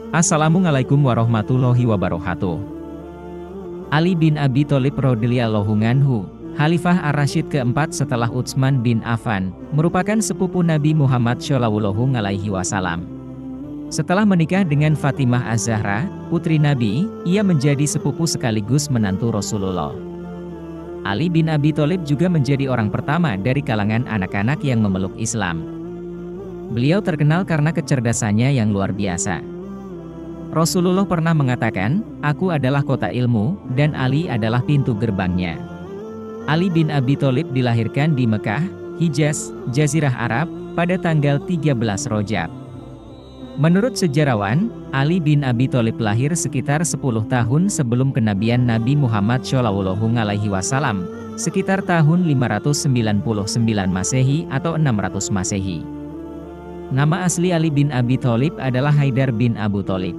Assalamualaikum warahmatullahi wabarakatuh. Ali bin Abi Thalib radhiyallahu anhu, Khalifah Ar-Rasyid keempat setelah Utsman bin Affan, merupakan sepupu Nabi Muhammad Shallallahu Alaihi Wasallam. Setelah menikah dengan Fatimah Az-Zahra, putri Nabi, ia menjadi sepupu sekaligus menantu Rasulullah. Ali bin Abi Thalib juga menjadi orang pertama dari kalangan anak-anak yang memeluk Islam. Beliau terkenal karena kecerdasannya yang luar biasa. Rasulullah pernah mengatakan, "Aku adalah kota ilmu, dan Ali adalah pintu gerbangnya." Ali bin Abi Thalib dilahirkan di Mekah, Hijaz, Jazirah Arab, pada tanggal 13 Rajab. Menurut sejarawan, Ali bin Abi Thalib lahir sekitar 10 tahun sebelum kenabian Nabi Muhammad SAW, sekitar tahun 599 Masehi atau 600 Masehi. Nama asli Ali bin Abi Thalib adalah Haidar bin Abu Thalib.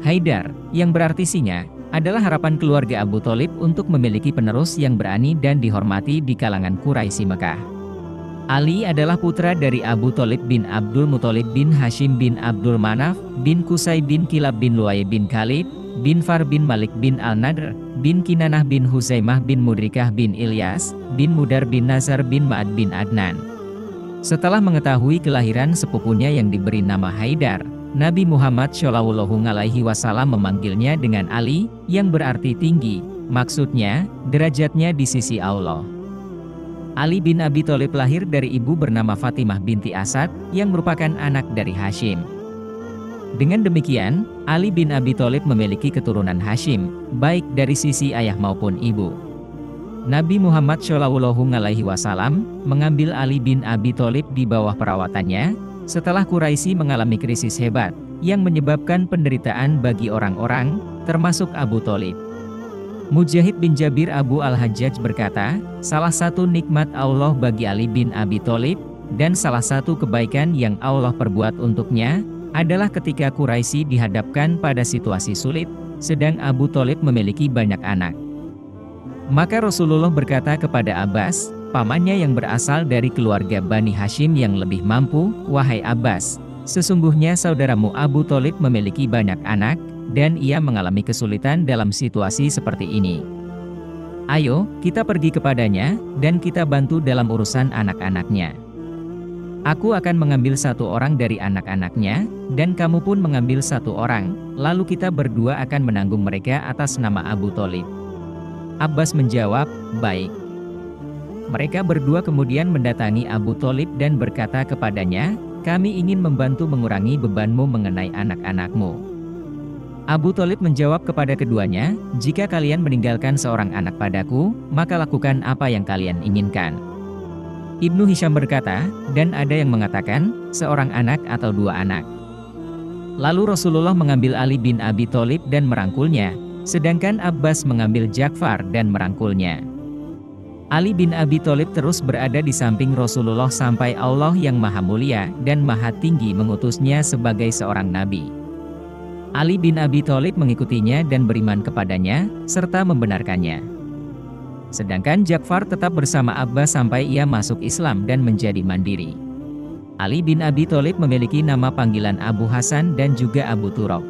Haidar, yang berarti singa, adalah harapan keluarga Abu Thalib untuk memiliki penerus yang berani dan dihormati di kalangan Quraisy Mekah. Ali adalah putra dari Abu Thalib bin Abdul Muthalib bin Hashim bin Abdul Manaf, bin Qusay bin Kilab bin Luay bin Khalid, bin Far bin Malik bin Al-Nadr, bin Kinanah bin Huzaimah bin Mudrikah bin Ilyas, bin Mudar bin Nazar bin Ma'ad bin Adnan. Setelah mengetahui kelahiran sepupunya yang diberi nama Haidar, Nabi Muhammad SAW memanggilnya dengan Ali, yang berarti tinggi, maksudnya, derajatnya di sisi Allah. Ali bin Abi Thalib lahir dari ibu bernama Fatimah binti Asad, yang merupakan anak dari Hashim. Dengan demikian, Ali bin Abi Thalib memiliki keturunan Hashim, baik dari sisi ayah maupun ibu. Nabi Muhammad SAW mengambil Ali bin Abi Thalib di bawah perawatannya, setelah Quraisy mengalami krisis hebat, yang menyebabkan penderitaan bagi orang-orang, termasuk Abu Thalib. Mujahid bin Jabir Abu Al-Hajjaj berkata, salah satu nikmat Allah bagi Ali bin Abi Thalib, dan salah satu kebaikan yang Allah perbuat untuknya, adalah ketika Quraisy dihadapkan pada situasi sulit, sedang Abu Thalib memiliki banyak anak. Maka Rasulullah berkata kepada Abbas, pamannya yang berasal dari keluarga Bani Hashim yang lebih mampu, "Wahai Abbas, sesungguhnya saudaramu Abu Thalib memiliki banyak anak, dan ia mengalami kesulitan dalam situasi seperti ini. Ayo, kita pergi kepadanya, dan kita bantu dalam urusan anak-anaknya. Aku akan mengambil satu orang dari anak-anaknya, dan kamu pun mengambil satu orang, lalu kita berdua akan menanggung mereka atas nama Abu Thalib." Abbas menjawab, "Baik." Mereka berdua kemudian mendatangi Abu Thalib dan berkata kepadanya, "Kami ingin membantu mengurangi bebanmu mengenai anak-anakmu." Abu Thalib menjawab kepada keduanya, "Jika kalian meninggalkan seorang anak padaku, maka lakukan apa yang kalian inginkan." Ibnu Hisham berkata, dan ada yang mengatakan, seorang anak atau dua anak. Lalu Rasulullah mengambil Ali bin Abi Thalib dan merangkulnya, sedangkan Abbas mengambil Ja'far dan merangkulnya. Ali bin Abi Thalib terus berada di samping Rasulullah sampai Allah yang Maha Mulia dan Maha Tinggi mengutusnya sebagai seorang nabi. Ali bin Abi Thalib mengikutinya dan beriman kepadanya, serta membenarkannya. Sedangkan Ja'far tetap bersama Abbas sampai ia masuk Islam dan menjadi mandiri. Ali bin Abi Thalib memiliki nama panggilan Abu Hasan dan juga Abu Turab.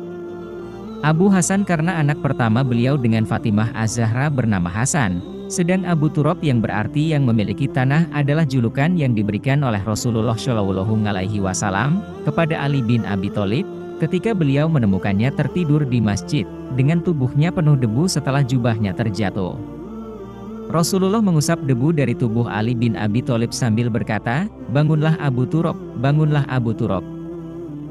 Abu Hasan karena anak pertama beliau dengan Fatimah Az-Zahra bernama Hasan, sedang Abu Turab yang berarti yang memiliki tanah adalah julukan yang diberikan oleh Rasulullah SAW kepada Ali bin Abi Thalib, ketika beliau menemukannya tertidur di masjid, dengan tubuhnya penuh debu setelah jubahnya terjatuh. Rasulullah mengusap debu dari tubuh Ali bin Abi Thalib sambil berkata, "Bangunlah Abu Turab, bangunlah Abu Turab."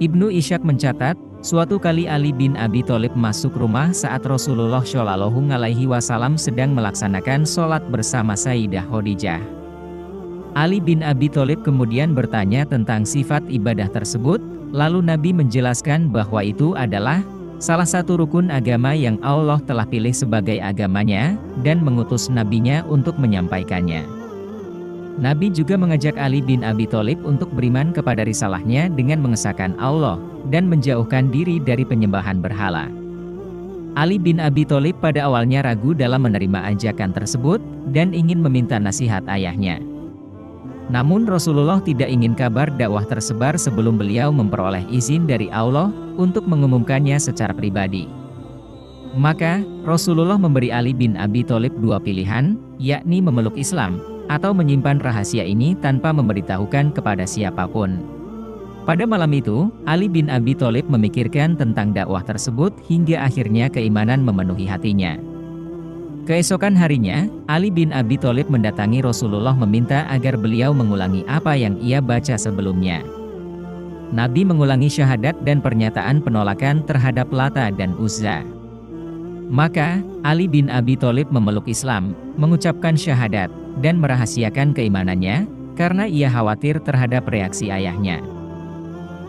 Ibnu Ishaq mencatat, suatu kali Ali bin Abi Thalib masuk rumah saat Rasulullah SAW sedang melaksanakan sholat bersama Sayyidah Khadijah. Ali bin Abi Thalib kemudian bertanya tentang sifat ibadah tersebut, lalu Nabi menjelaskan bahwa itu adalah salah satu rukun agama yang Allah telah pilih sebagai agamanya, dan mengutus nabinya untuk menyampaikannya. Nabi juga mengajak Ali bin Abi Thalib untuk beriman kepada risalahnya dengan mengesahkan Allah, dan menjauhkan diri dari penyembahan berhala. Ali bin Abi Thalib pada awalnya ragu dalam menerima ajakan tersebut, dan ingin meminta nasihat ayahnya. Namun Rasulullah tidak ingin kabar dakwah tersebar sebelum beliau memperoleh izin dari Allah untuk mengumumkannya secara pribadi. Maka, Rasulullah memberi Ali bin Abi Thalib dua pilihan, yakni memeluk Islam, atau menyimpan rahasia ini tanpa memberitahukan kepada siapapun. Pada malam itu, Ali bin Abi Thalib memikirkan tentang dakwah tersebut hingga akhirnya keimanan memenuhi hatinya. Keesokan harinya, Ali bin Abi Thalib mendatangi Rasulullah meminta agar beliau mengulangi apa yang ia baca sebelumnya. Nabi mengulangi syahadat dan pernyataan penolakan terhadap Lata dan Uzza. Maka, Ali bin Abi Thalib memeluk Islam, mengucapkan syahadat, dan merahasiakan keimanannya, karena ia khawatir terhadap reaksi ayahnya.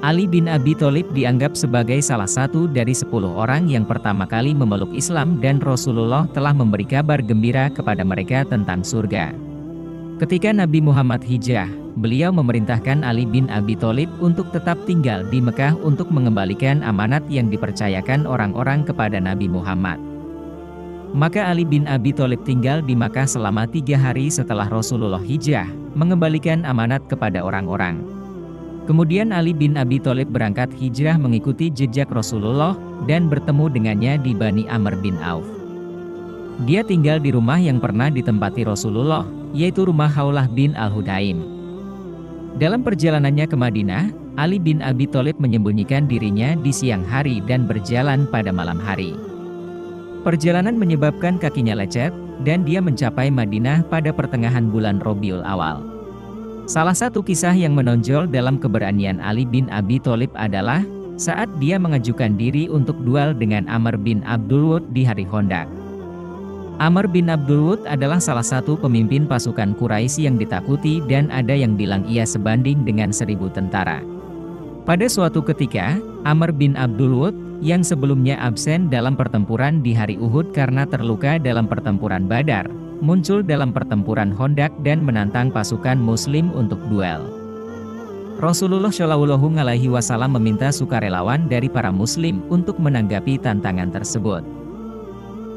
Ali bin Abi Thalib dianggap sebagai salah satu dari 10 orang yang pertama kali memeluk Islam dan Rasulullah telah memberi kabar gembira kepada mereka tentang surga. Ketika Nabi Muhammad hijrah, beliau memerintahkan Ali bin Abi Thalib untuk tetap tinggal di Mekah untuk mengembalikan amanat yang dipercayakan orang-orang kepada Nabi Muhammad. Maka Ali bin Abi Thalib tinggal di Makkah selama 3 hari setelah Rasulullah hijrah, mengembalikan amanat kepada orang-orang. Kemudian Ali bin Abi Thalib berangkat hijrah mengikuti jejak Rasulullah dan bertemu dengannya di Bani Amr bin Auf. Dia tinggal di rumah yang pernah ditempati Rasulullah, yaitu rumah Khawlah bin Al-Hudaim. Dalam perjalanannya ke Madinah, Ali bin Abi Thalib menyembunyikan dirinya di siang hari dan berjalan pada malam hari. Perjalanan menyebabkan kakinya lecet, dan dia mencapai Madinah pada pertengahan bulan Rabiul Awal. Salah satu kisah yang menonjol dalam keberanian Ali bin Abi Thalib adalah saat dia mengajukan diri untuk duel dengan Amr bin Abdul Wud di hari Khandaq. Amr bin Abdul Wud adalah salah satu pemimpin pasukan Quraisy yang ditakuti dan ada yang bilang ia sebanding dengan 1000 tentara. Pada suatu ketika, Amr bin Abdul Wud, yang sebelumnya absen dalam pertempuran di hari Uhud karena terluka dalam pertempuran Badar, muncul dalam pertempuran Khandaq dan menantang pasukan Muslim untuk duel. Rasulullah Shallallahu Alaihi Wasallam meminta sukarelawan dari para Muslim untuk menanggapi tantangan tersebut.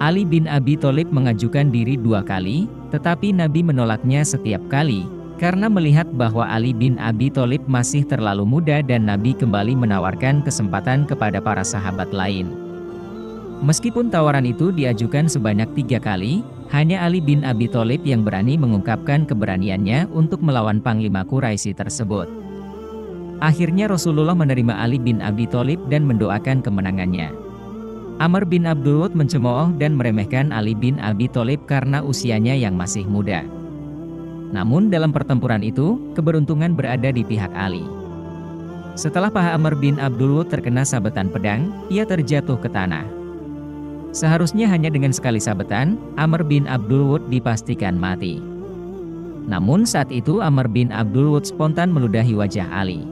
Ali bin Abi Thalib mengajukan diri 2 kali, tetapi Nabi menolaknya setiap kali, karena melihat bahwa Ali bin Abi Thalib masih terlalu muda dan Nabi kembali menawarkan kesempatan kepada para sahabat lain. Meskipun tawaran itu diajukan sebanyak 3 kali, hanya Ali bin Abi Thalib yang berani mengungkapkan keberaniannya untuk melawan Panglima Quraisy tersebut. Akhirnya Rasulullah menerima Ali bin Abi Thalib dan mendoakan kemenangannya. Amr bin Abdul Wud mencemooh dan meremehkan Ali bin Abi Thalib karena usianya yang masih muda. Namun dalam pertempuran itu, keberuntungan berada di pihak Ali. Setelah paha Amr bin Abdul Wud terkena sabetan pedang, ia terjatuh ke tanah. Seharusnya hanya dengan sekali sabetan, Amr bin Abdul Wud dipastikan mati. Namun saat itu Amr bin Abdul Wud spontan meludahi wajah Ali.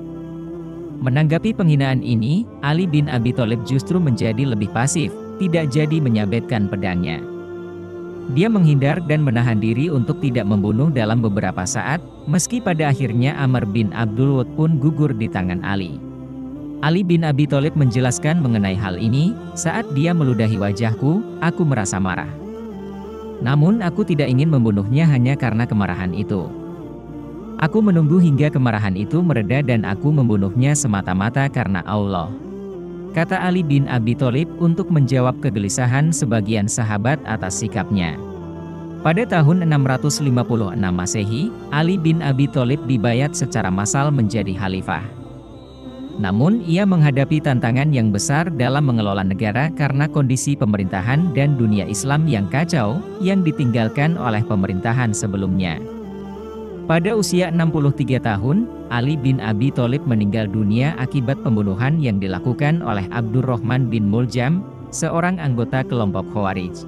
Menanggapi penghinaan ini, Ali bin Abi Thalib justru menjadi lebih pasif, tidak jadi menyabetkan pedangnya. Dia menghindar dan menahan diri untuk tidak membunuh dalam beberapa saat, meski pada akhirnya Amr bin Abdul Wud pun gugur di tangan Ali. Ali bin Abi Thalib menjelaskan mengenai hal ini, saat dia meludahi wajahku, aku merasa marah. Namun aku tidak ingin membunuhnya hanya karena kemarahan itu. Aku menunggu hingga kemarahan itu mereda dan aku membunuhnya semata-mata karena Allah. Kata Ali bin Abi Thalib untuk menjawab kegelisahan sebagian sahabat atas sikapnya. Pada tahun 656 Masehi, Ali bin Abi Thalib dibayat secara massal menjadi khalifah. Namun ia menghadapi tantangan yang besar dalam mengelola negara karena kondisi pemerintahan dan dunia Islam yang kacau, yang ditinggalkan oleh pemerintahan sebelumnya. Pada usia 63 tahun, Ali bin Abi Thalib meninggal dunia akibat pembunuhan yang dilakukan oleh Abdurrahman bin Muljam, seorang anggota kelompok Khawarij.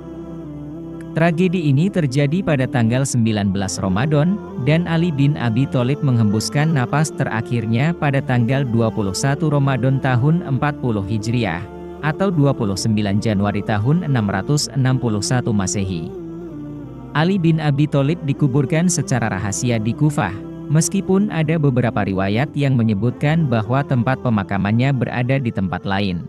Tragedi ini terjadi pada tanggal 19 Ramadan, dan Ali bin Abi Thalib menghembuskan napas terakhirnya pada tanggal 21 Ramadan tahun 40 Hijriah, atau 29 Januari tahun 661 Masehi. Ali bin Abi Thalib dikuburkan secara rahasia di Kufah, meskipun ada beberapa riwayat yang menyebutkan bahwa tempat pemakamannya berada di tempat lain.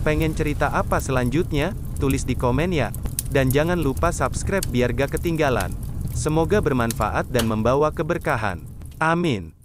Pengen cerita apa selanjutnya? Tulis di komen ya. Dan jangan lupa subscribe biar gak ketinggalan. Semoga bermanfaat dan membawa keberkahan. Amin.